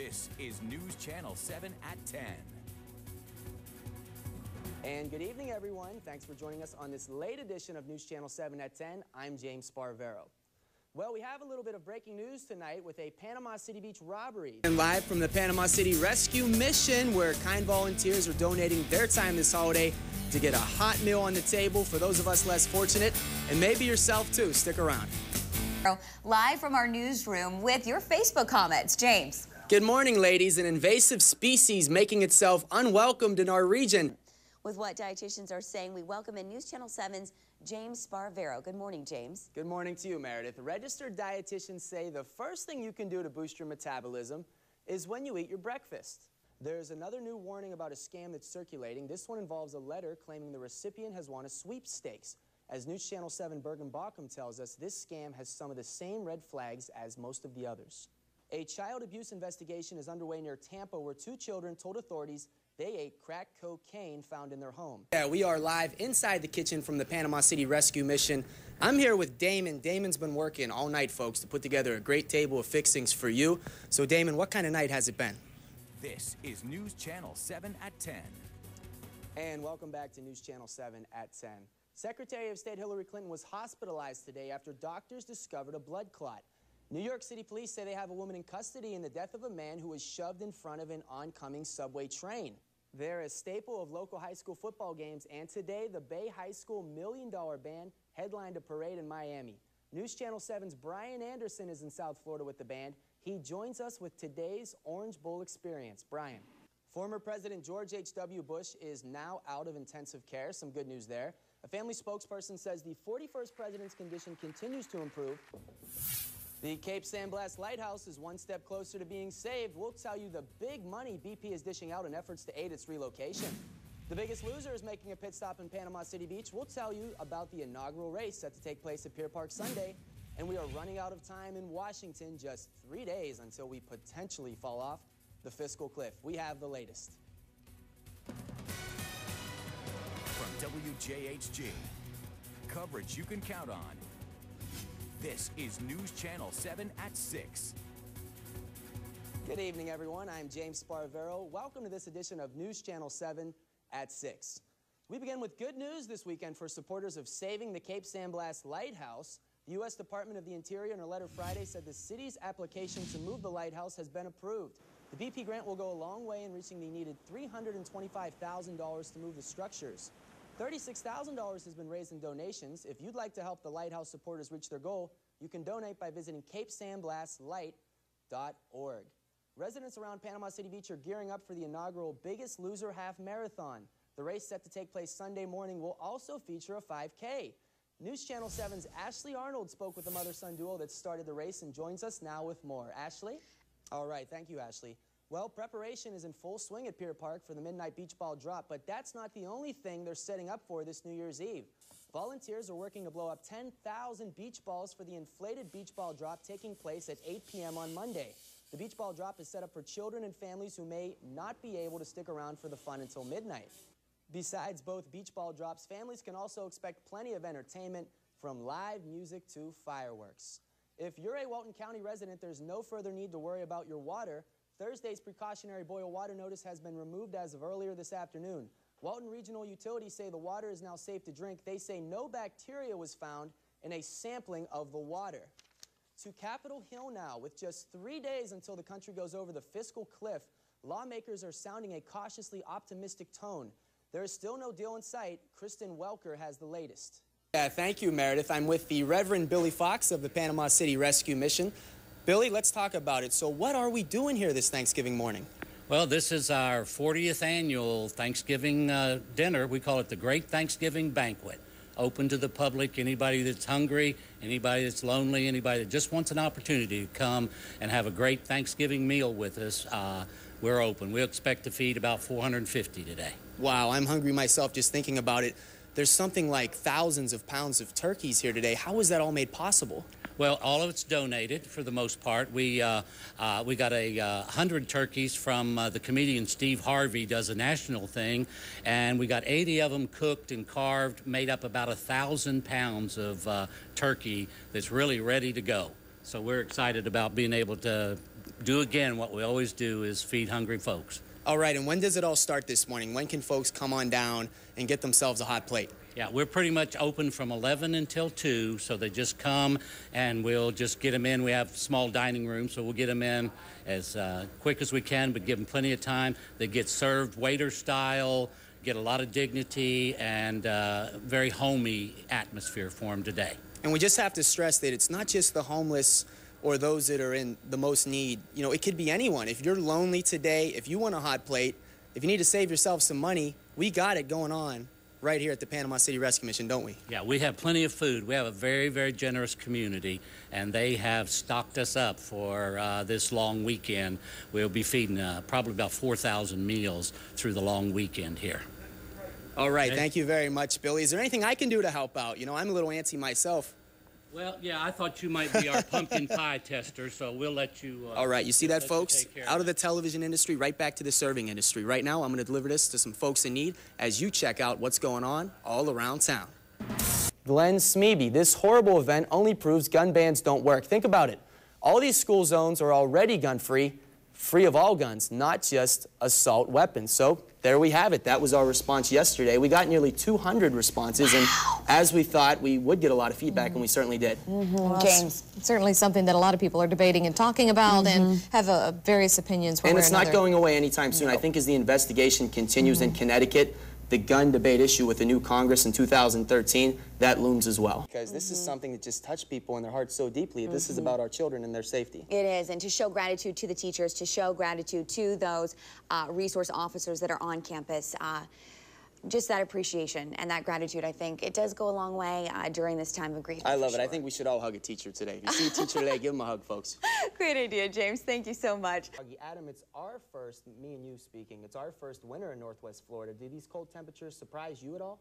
This is News Channel 7 at 10. And good evening, everyone. Thanks for joining us on this late edition of News Channel 7 at 10. I'm James Sparvero. Well, we have a little bit of breaking news tonight with a Panama City Beach robbery. And live from the Panama City Rescue Mission, where kind volunteers are donating their time this holiday to get a hot meal on the table for those of us less fortunate, and maybe yourself too. Stick around. Live from our newsroom with your Facebook comments, James. Good morning, ladies. An invasive species making itself unwelcomed in our region. With what dietitians are saying, we welcome in News Channel 7's James Sparvero. Good morning, James. Good morning to you, Meredith. Registered dietitians say the first thing you can do to boost your metabolism is when you eat your breakfast. There's another new warning about a scam that's circulating. This one involves a letter claiming the recipient has won a sweepstakes. As News Channel 7 Bergen-Bockham tells us, this scam has some of the same red flags as most of the others. A child abuse investigation is underway near Tampa, where two children told authorities they ate crack cocaine found in their home. Yeah, we are live inside the kitchen from the Panama City Rescue Mission. I'm here with Damon. Damon's been working all night, folks, to put together a great table of fixings for you. So, Damon, what kind of night has it been? This is News Channel 7 at 10. And welcome back to News Channel 7 at 10. Secretary of State Hillary Clinton was hospitalized today after doctors discovered a blood clot. New York City police say they have a woman in custody in the death of a man who was shoved in front of an oncoming subway train. They're a staple of local high school football games, and today the Bay High School $1 Million Band headlined a parade in Miami. News Channel 7's Brian Anderson is in South Florida with the band. He joins us with today's Orange Bowl experience. Brian. Former President George H.W. Bush is now out of intensive care. Some good news there. A family spokesperson says the 41st president's condition continues to improve. The Cape San Blas Lighthouse is one step closer to being saved. We'll tell you the big money BP is dishing out in efforts to aid its relocation. The Biggest Loser is making a pit stop in Panama City Beach. We'll tell you about the inaugural race set to take place at Pier Park Sunday. And we are running out of time in Washington, just 3 days until we potentially fall off the fiscal cliff. We have the latest. From WJHG, coverage you can count on. This is News Channel 7 at 6. Good evening, everyone. I'm James Sparvero. Welcome to this edition of News Channel 7 at 6. We begin with good news this weekend for supporters of saving the Cape San Blas Lighthouse. The U.S. Department of the Interior, in a letter Friday, said the city's application to move the lighthouse has been approved. The BP grant will go a long way in reaching the needed $325,000 to move the structures. $36,000 has been raised in donations. If you'd like to help the lighthouse supporters reach their goal, you can donate by visiting capesanblaslight.org. Residents around Panama City Beach are gearing up for the inaugural Biggest Loser Half Marathon. The race set to take place Sunday morning will also feature a 5K. News Channel 7's Ashley Arnold spoke with the mother-son duo that started the race and joins us now with more. Ashley? All right, thank you, Ashley. Well, preparation is in full swing at Pier Park for the midnight beach ball drop, but that's not the only thing they're setting up for this New Year's Eve. Volunteers are working to blow up 10,000 beach balls for the inflated beach ball drop taking place at 8 p.m. on Monday. The beach ball drop is set up for children and families who may not be able to stick around for the fun until midnight. Besides both beach ball drops, families can also expect plenty of entertainment, from live music to fireworks. If you're a Walton County resident, there's no further need to worry about your water. Thursday's precautionary boil water notice has been removed as of earlier this afternoon. Walton Regional Utilities say the water is now safe to drink. They say no bacteria was found in a sampling of the water. To Capitol Hill now. With just 3 days until the country goes over the fiscal cliff, lawmakers are sounding a cautiously optimistic tone. There is still no deal in sight. Kristen Welker has the latest. Yeah, thank you, Meredith. I'm with the Reverend Billy Fox of the Panama City Rescue Mission. Billy, let's talk about it. So what are we doing here this Thanksgiving morning? Well, this is our 40th annual Thanksgiving dinner. We call it the Great Thanksgiving Banquet. Open to the public, anybody that's hungry, anybody that's lonely, anybody that just wants an opportunity to come and have a great Thanksgiving meal with us. We're open. We expect to feed about 450 today. Wow, I'm hungry myself just thinking about it. There's something like thousands of pounds of turkeys here today. How was that all made possible? Well, all of it's donated for the most part. We got 100 turkeys from the comedian Steve Harvey, does a national thing, and we got 80 of them cooked and carved, made up about 1,000 pounds of turkey that's really ready to go. So we're excited about being able to do again what we always do, is feed hungry folks. All right, and when does it all start this morning? When can folks come on down and get themselves a hot plate? Yeah, we're pretty much open from 11 until 2, so they just come and we'll just get them in. We have small dining rooms, so we'll get them in as quick as we can, but give them plenty of time. They get served waiter style, get a lot of dignity, and very homey atmosphere for them today. And we just have to stress that it's not just the homeless or those that are in the most need. You know, it could be anyone. If you're lonely today, if you want a hot plate, if you need to save yourself some money, we got it going on right here at the Panama City Rescue Mission, don't we? Yeah, we have plenty of food. We have a very, very generous community, and they have stocked us up for this long weekend. We'll be feeding probably about 4,000 meals through the long weekend here. All right, thank you very much, Billy. Is there anything I can do to help out? You know, I'm a little antsy myself. Well, yeah, I thought you might be our pumpkin pie tester, so we'll let you... All right, you see that, folks? Out of the television industry, right back to the serving industry. Right now, I'm going to deliver this to some folks in need as you check out what's going on all around town. Glenn Smeeby, this horrible event only proves gun bans don't work. Think about it. All these school zones are already gun-free, free of all guns, not just assault weapons. So there we have it. That was our response yesterday. We got nearly 200 responses, and as we thought, we would get a lot of feedback, and we certainly did. Well, James, certainly something that a lot of people are debating and talking about and have various opinions. And it's not going away anytime soon. I think as the investigation continues in Connecticut, the gun debate issue with the new Congress in 2013, that looms as well. Because this is something that just touched people in their hearts so deeply. This is about our children and their safety. It is, and to show gratitude to the teachers, to show gratitude to those resource officers that are on campus. Just that appreciation and that gratitude, I think, it does go a long way during this time of grief. I love it. I think we should all hug a teacher today. If you see a teacher today, give them a hug, folks. Great idea, James. Thank you so much. Adam, it's our first, me and you speaking, it's our first winter in Northwest Florida. Do these cold temperatures surprise you at all?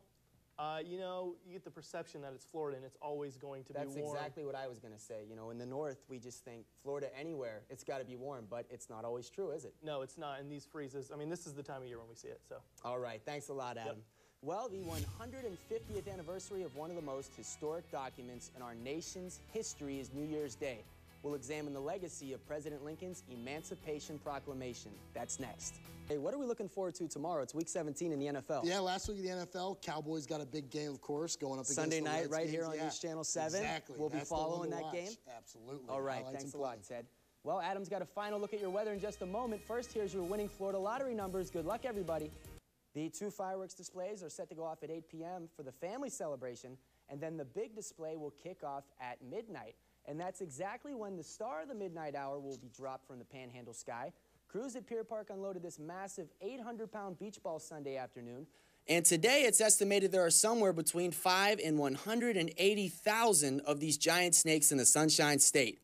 You know, you get the perception that it's Florida and it's always going to be warm. That's exactly what I was going to say. You know, in the north, we just think Florida anywhere, it's got to be warm, but it's not always true, is it? No, it's not. And these freezes, I mean, this is the time of year when we see it, so. All right. Thanks a lot, Adam. Yep. Well, the 150th anniversary of one of the most historic documents in our nation's history is New Year's Day. We'll examine the legacy of President Lincoln's Emancipation Proclamation. That's next. Hey, what are we looking forward to tomorrow? It's Week 17 in the NFL. Yeah, last week in the NFL, Cowboys got a big game, of course, going up against Sunday the night Redskins. right here on NewsChannel 7. Exactly. We'll be following that game. Absolutely. All right, thanks a lot, Ted. Well, Adam's got a final look at your weather in just a moment. First, here's your winning Florida lottery numbers. Good luck, everybody. The 2 fireworks displays are set to go off at 8 p.m. for the family celebration, and then the big display will kick off at midnight. And that's exactly when the star of the midnight hour will be dropped from the Panhandle sky. Crews at Pier Park unloaded this massive 800-pound beach ball Sunday afternoon. And today it's estimated there are somewhere between 5 and 180,000 of these giant snakes in the Sunshine State.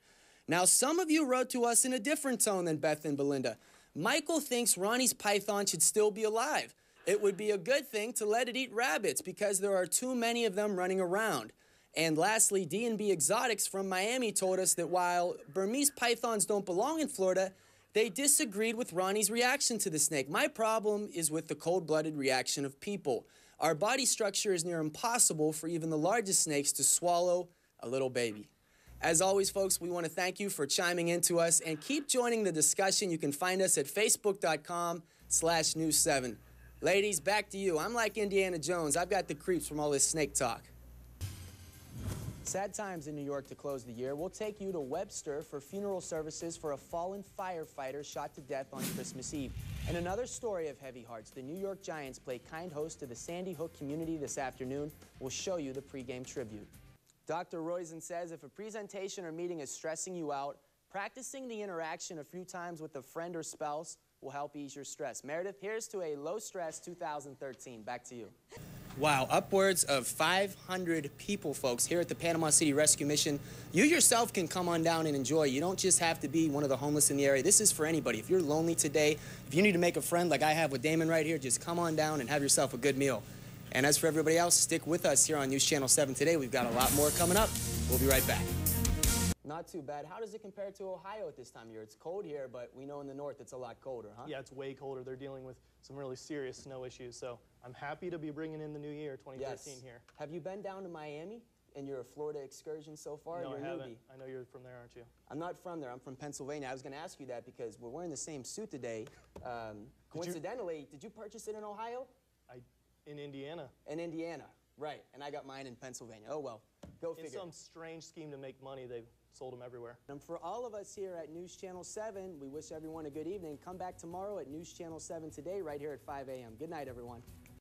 Now, some of you wrote to us in a different tone than Beth and Belinda. Michael thinks Ronnie's python should still be alive. It would be a good thing to let it eat rabbits because there are too many of them running around. And lastly, D&B Exotics from Miami told us that while Burmese pythons don't belong in Florida, they disagreed with Ronnie's reaction to the snake. My problem is with the cold-blooded reaction of people. Our body structure is near impossible for even the largest snakes to swallow a little baby. As always, folks, we want to thank you for chiming in to us and keep joining the discussion. You can find us at facebook.com/news7. Ladies, back to you. I'm like Indiana Jones. I've got the creeps from all this snake talk. Sad times in New York to close the year. We'll take you to Webster for funeral services for a fallen firefighter shot to death on Christmas Eve. And another story of heavy hearts. The New York Giants play kind host to the Sandy Hook community this afternoon. We'll show you the pregame tribute. Dr. Roizen says if a presentation or meeting is stressing you out, practicing the interaction a few times with a friend or spouse will help ease your stress. Meredith, here's to a low-stress 2013. Back to you. Wow, upwards of 500 people, folks, here at the Panama City Rescue Mission. You yourself can come on down and enjoy. You don't just have to be one of the homeless in the area. This is for anybody. If you're lonely today, if you need to make a friend like I have with Damon right here, just come on down and have yourself a good meal. And as for everybody else, stick with us here on News Channel 7 today. We've got a lot more coming up. We'll be right back. Not too bad. How does it compare to Ohio at this time of year? It's cold here, but we know in the north it's a lot colder, huh? Yeah, it's way colder. They're dealing with some really serious snow issues, so I'm happy to be bringing in the new year, 2013, here. Have you been down to Miami? in your Florida excursion so far? No, You're I a haven't. newbie. I know you're from there, aren't you? I'm not from there. I'm from Pennsylvania. I was going to ask you that because we're wearing the same suit today. Coincidentally, did you purchase it in Ohio? In Indiana. In Indiana, right. And I got mine in Pennsylvania. Oh, well, go figure. In some strange scheme to make money, they've sold them everywhere. And for all of us here at News Channel 7, we wish everyone a good evening. Come back tomorrow at News Channel 7 Today right here at 5 a.m. Good night, everyone.